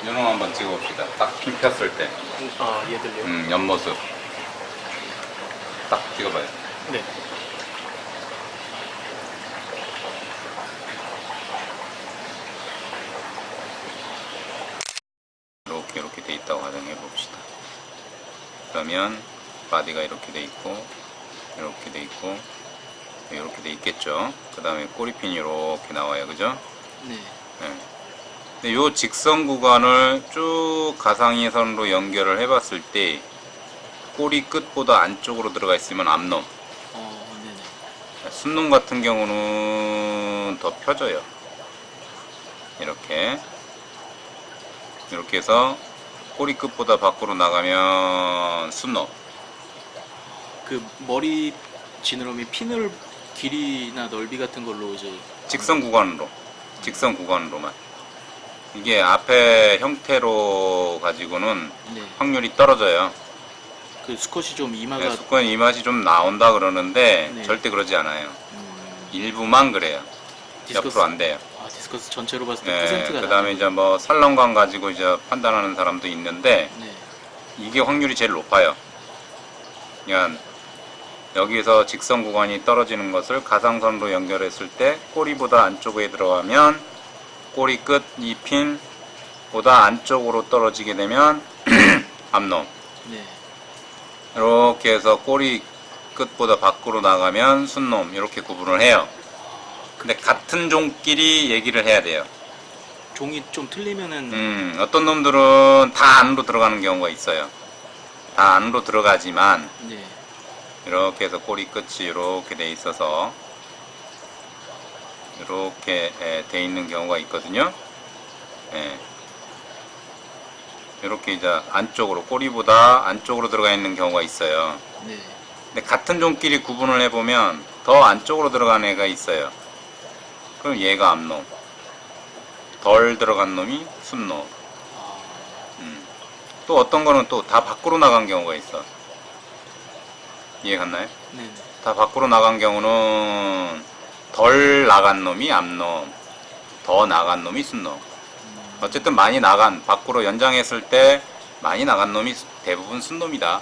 요놈 한번 찍어봅시다. 딱 핀 폈을 때. 아, 얘들요? 옆모습. 딱 찍어봐요. 네. 이렇게 돼 있다고 가정해 봅시다. 그러면 바디가 이렇게 돼 있고, 이렇게 돼 있고, 이렇게 돼 있겠죠. 그 다음에 꼬리핀이 이렇게 나와요, 그죠? 네. 네. 근데 요 직선 구간을 쭉 가상위선으로 연결을 해봤을 때 꼬리 끝보다 안쪽으로 들어가 있으면 앞놈, 네네. 순놈 같은 경우는 더 펴져요. 이렇게 해서 꼬리 끝보다 밖으로 나가면 순놈. 그 머리 지느러미 피늘 길이나 넓이 같은 걸로 이제 직선 구간으로만. 이게 앞에 형태로 가지고는 네. 확률이 떨어져요. 그 수컷이 좀 이마가 네, 수컷 이 맛이 좀 나온다 그러는데 네. 절대 그러지 않아요. 일부만 그래요. 옆으로 안 돼요. 아, 디스커스 전체로 봤을 때 네, 퍼센트가 그 다음에 이제 뭐 산란관 가지고 이제 판단하는 사람도 있는데 네. 이게 확률이 제일 높아요. 그러니까 여기에서 직선 구간이 떨어지는 것을 가상선으로 연결했을 때 꼬리보다 안쪽에 들어가면 꼬리 끝 이 핀보다 안쪽으로 떨어지게 되면 앞놈. 네. 이렇게 해서 꼬리 끝보다 밖으로 나가면 순놈. 이렇게 구분을 해요. 근데 같은 종끼리 얘기를 해야 돼요. 종이 좀 틀리면은 어떤 놈들은 다 안으로 들어가는 경우가 있어요. 다 안으로 들어가지만 네. 이렇게 해서 꼬리 끝이 이렇게 돼 있어서 이렇게 돼 있는 경우가 있거든요. 예. 이렇게 이제 안쪽으로 꼬리보다 안쪽으로 들어가 있는 경우가 있어요. 네. 근데 같은 종끼리 구분을 해보면 더 안쪽으로 들어간 애가 있어요. 그럼 얘가 앞놈, 덜 들어간 놈이 순놈. 또 어떤 거는 또 다 밖으로 나간 경우가 있어. 이해 갔나요? 네. 다 밖으로 나간 경우는 덜 나간 놈이 앞놈, 더 나간 놈이 순놈. 어쨌든 많이 나간, 밖으로 연장했을 때 많이 나간 놈이 대부분 순놈이다.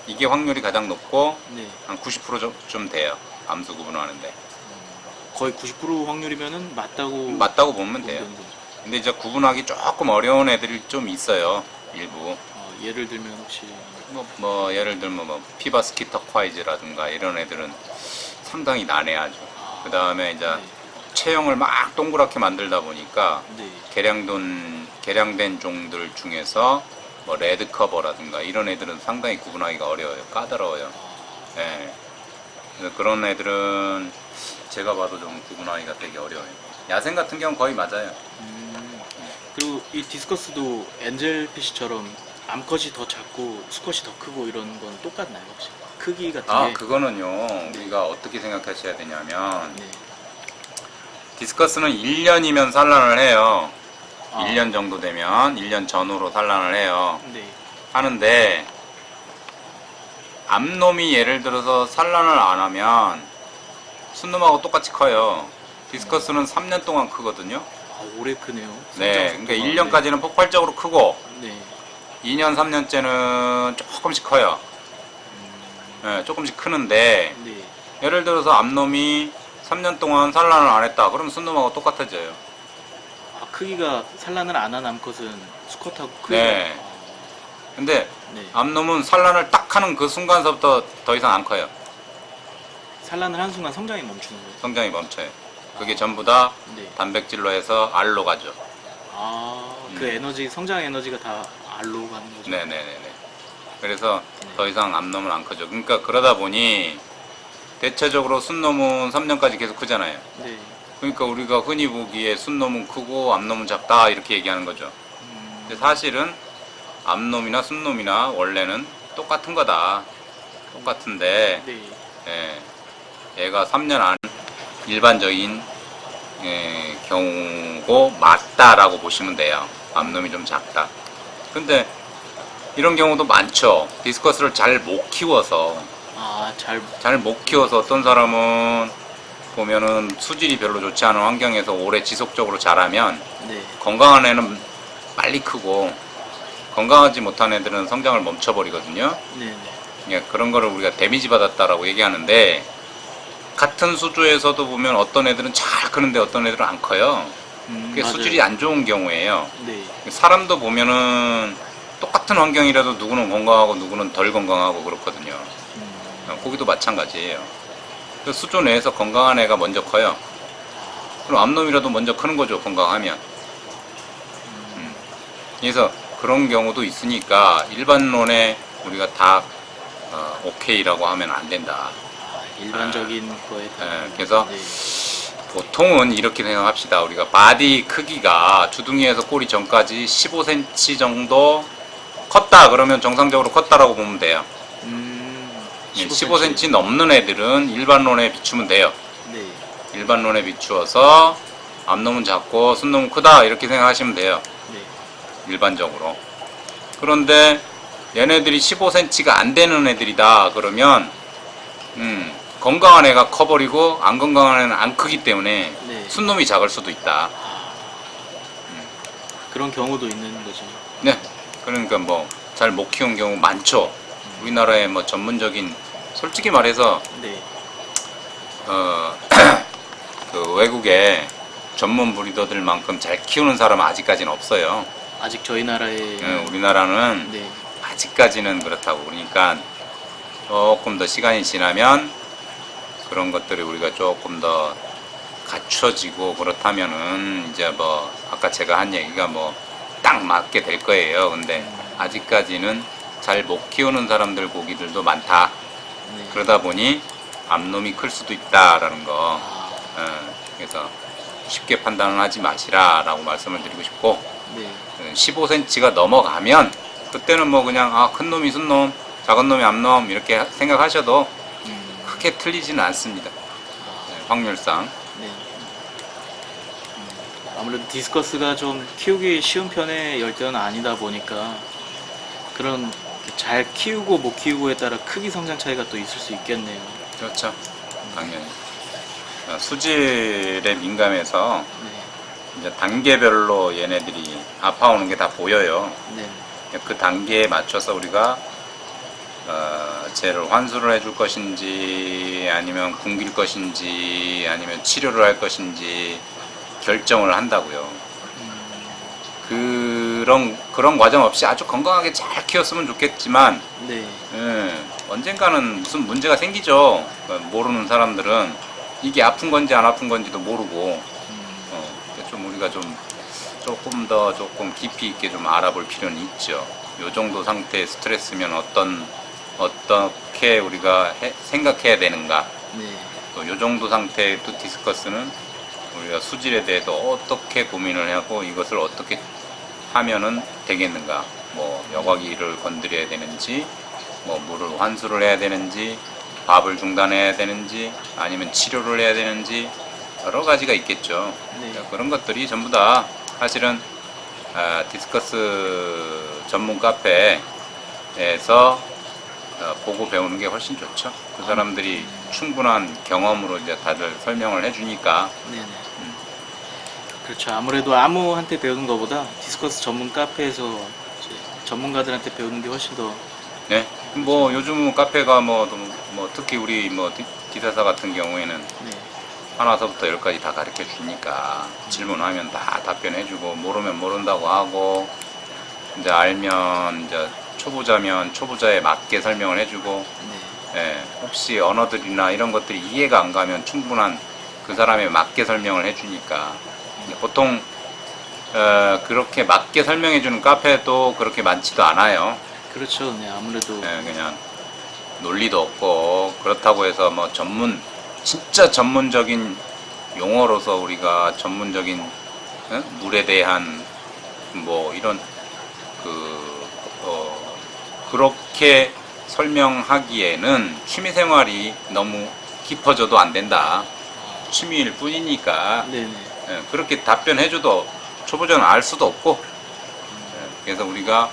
이게 확률이 가장 높고 네. 한 90%좀 돼요. 암수 구분하는데. 거의 90% 확률이면은 맞다고 보면 돼요. 되는 거죠. 근데 이제 구분하기 조금 어려운 애들이 좀 있어요. 일부. 예를 들면 혹시 뭐 예를 들면 뭐 피바스키터콰이즈라든가 이런 애들은 상당히 난해하죠. 그 다음에 이제 네. 체형을 막 동그랗게 만들다 보니까 네. 개량된 종들 중에서 뭐 레드커버라든가 이런 애들은 상당히 구분하기가 어려워요. 까다로워요. 예. 그래서 그런 애들은 제가 봐도 좀 구분하기가 되게 어려워요. 야생 같은 경우는 거의 맞아요. 그리고 이 디스커스도 엔젤피쉬처럼 암컷이 더 작고 수컷이 더 크고 이런 건 똑같나요 혹시? 크기 같은 게? 그거는요. 우리가 어떻게 생각하셔야 되냐면 네. 디스커스는 1년이면 산란을 해요. 아. 1년 정도 되면 1년 전후로 산란을 해요. 네. 하는데 암놈이 예를 들어서 산란을 안 하면 순놈하고 똑같이 커요. 디스커스는 3년 동안 크거든요. 오래 크네요. 네, 그러니까 1년까지는 폭발적으로 크고 네. 2년, 3년째는 조금씩 커요. 네, 조금씩 크는데 네. 예를 들어서 암놈이 3년 동안 산란을 안 했다. 그럼 순놈하고 똑같아져요. 크기가 산란을 안 한 암컷은 수컷하고 크기가 네. 근데 네. 암놈은 산란을 딱 하는 그 순간서부터 더 이상 안 커요. 산란을 한 순간 성장이 멈추는 거예요. 성장이 멈춰요. 그게 전부 다 네. 단백질로 해서 알로 가죠. 그 에너지, 성장 에너지가 다 알로 가는 거죠. 네네네네. 그래서 더 이상 암놈은 안 크죠. 그러니까 그러다 보니 대체적으로 순놈은 3년까지 계속 크잖아요. 네. 그러니까 우리가 흔히 보기에 순놈은 크고 암놈은 작다 이렇게 얘기하는 거죠. 근데 사실은 암놈이나 순놈이나 원래는 똑같은 거다. 똑같은데 네. 얘가 3년 안 일반적인 경우고 맞다라고 보시면 돼요. 암놈이 좀 작다. 근데 이런 경우도 많죠. 디스커스를 잘 못 키워서 잘 못 키워서 어떤 사람은 보면은 수질이 별로 좋지 않은 환경에서 오래 지속적으로 자라면 네. 건강한 애는 빨리 크고 건강하지 못한 애들은 성장을 멈춰버리거든요. 네네. 예, 그런 거를 우리가 데미지 받았다라고 얘기하는데 같은 수조에서도 보면 어떤 애들은 잘 크는데 어떤 애들은 안 커요. 그게 맞아요. 수질이 안 좋은 경우예요. 네. 사람도 보면은 똑같은 환경이라도 누구는 건강하고 누구는 덜 건강하고 그렇거든요. 고기도 마찬가지예요. 그 수조 내에서 건강한 애가 먼저 커요. 그럼 암놈이라도 먼저 크는 거죠, 건강하면. 그래서 그런 경우도 있으니까 일반론에 우리가 다 오케이라고 하면 안 된다. 일반적인 거에 그래서 네. 보통은 이렇게 생각합시다. 우리가 바디 크기가 주둥이에서 꼬리 전까지 15cm 정도 컸다 그러면 정상적으로 컸다라고 보면 돼요. 15cm 넘는 애들은 일반론에 비추면 돼요. 네. 일반론에 비추어서 앞놈은 작고 순놈은 크다 이렇게 생각하시면 돼요. 네. 일반적으로. 그런데 얘네들이 15cm가 안 되는 애들이다 그러면 건강한 애가 커버리고 안 건강한 애는 안 크기 때문에 네. 순놈이 작을 수도 있다. 그런 경우도 있는 거죠. 네. 그러니까 뭐 잘 못 키운 경우 많죠. 우리나라에 뭐 전문적인 솔직히 말해서 네. 그 외국에 전문 브리더들만큼 잘 키우는 사람은 아직까지는 없어요. 아직 저희 나라에 우리나라는 네. 아직까지는 그렇다고. 그러니까 조금 더 시간이 지나면 그런 것들이 우리가 조금 더 갖춰지고 그렇다면은 이제 뭐 아까 제가 한 얘기가 뭐 딱 맞게 될 거예요. 근데 아직까지는 잘 못 키우는 사람들 고기들도 많다. 네. 그러다 보니 암놈이 클 수도 있다라는 거. 그래서 쉽게 판단을 하지 마시라라고 말씀을 드리고 싶고, 네. 15cm가 넘어가면 그때는 뭐 그냥 큰 놈이 순놈, 작은 놈이 암놈 이렇게 생각하셔도 크게 틀리지는 않습니다. 확률상. 네. 아무래도 디스커스가 좀 키우기 쉬운 편의 열대어는 아니다 보니까 그런 잘 키우고 못 키우고에 따라 크기 성장 차이가 또 있을 수 있겠네요. 그렇죠. 당연히. 수질에 민감해서 네. 이제 단계별로 얘네들이 아파오는 게 다 보여요. 네. 그 단계에 맞춰서 우리가 쟤를 환수를 해줄 것인지 아니면 굶길 것인지 아니면 치료를 할 것인지 결정을 한다고요. 그런 과정 없이 아주 건강하게 잘 키웠으면 좋겠지만 네. 언젠가는 무슨 문제가 생기죠. 모르는 사람들은 이게 아픈 건지 안 아픈 건지도 모르고 좀 우리가 좀 조금 깊이 있게 좀 알아볼 필요는 있죠. 요 정도 상태의 스트레스면 어떻게 우리가 생각해야 되는가. 네. 또 요 정도 상태의 또 디스커스는 우리가 수질에 대해서 어떻게 고민을 하고 이것을 어떻게 하면은 되겠는가. 뭐 여과기를 건드려야 되는지, 뭐 물을 환수를 해야 되는지, 밥을 중단해야 되는지, 아니면 치료를 해야 되는지 여러 가지가 있겠죠. 네. 그런 것들이 전부 다 사실은 디스커스 전문 카페에서 보고 배우는 게 훨씬 좋죠. 그 사람들이 충분한 경험으로 이제 다들 설명을 해주니까. 네네. 그렇죠. 아무래도 아무한테 배우는 것보다 디스커스 전문 카페에서 이제 전문가들한테 배우는 게 훨씬 더 네. 뭐 요즘은 카페가 뭐 특히 우리 뭐 기사사 같은 경우에는 네. 하나서부터 열까지 다 가르쳐 주니까 질문하면 다 답변해주고 모르면 모른다고 하고 이제 알면 이제 초보자면 초보자에 맞게 설명을 해주고 네. 혹시 언어들이나 이런 것들이 이해가 안 가면 충분한 그 사람에 맞게 설명을 해주니까 보통 그렇게 맞게 설명해주는 카페도 그렇게 많지도 않아요. 그렇죠. 네. 아무래도 그냥 논리도 없고 그렇다고 해서 뭐 진짜 전문적인 용어로서 우리가 전문적인 물에 대한 뭐 이런 그렇게 설명하기에는 취미생활이 너무 깊어져도 안 된다. 취미일 뿐이니까 네네. 그렇게 답변해줘도 초보자는 알 수도 없고 그래서 우리가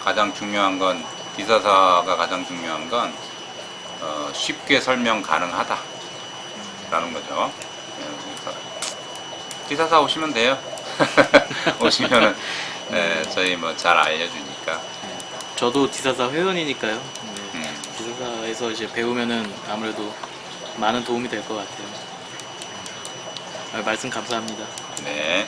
가장 중요한 건 기사사가 가장 중요한 건 쉽게 설명 가능하다 라는 거죠. 그래서 기사사 오시면 돼요. 오시면은 네, 저희 뭐 잘 알려주니까. 저도 디사사 회원이니까요. 네. 음. 디사사에서 이제 배우면은 아무래도 많은 도움이 될 것 같아요. 말씀 감사합니다. 네.